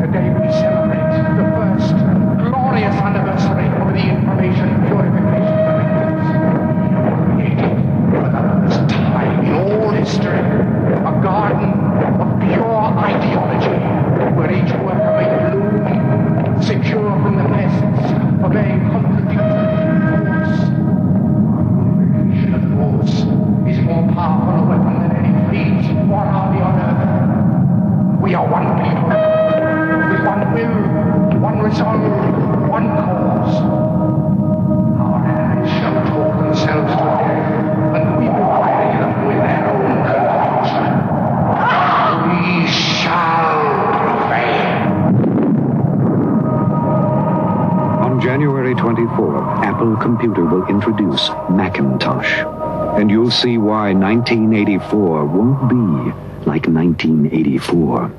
Today we celebrate the first glorious anniversary of the Information Purification Directives. Created for the first time in all history, a garden of pure ideology, where each worker may bloom, secure from the pests of a contradictory force. Purification, of course, is more powerful a weapon than any fleet or army on earth. We are one people, with one will, one resolve, one cause. Our hands shall talk themselves to death, and we will bury them with their own confusion. We shall prevail. On January 24th, Apple Computer will introduce Macintosh. And you'll see why 1984 won't be like 1984.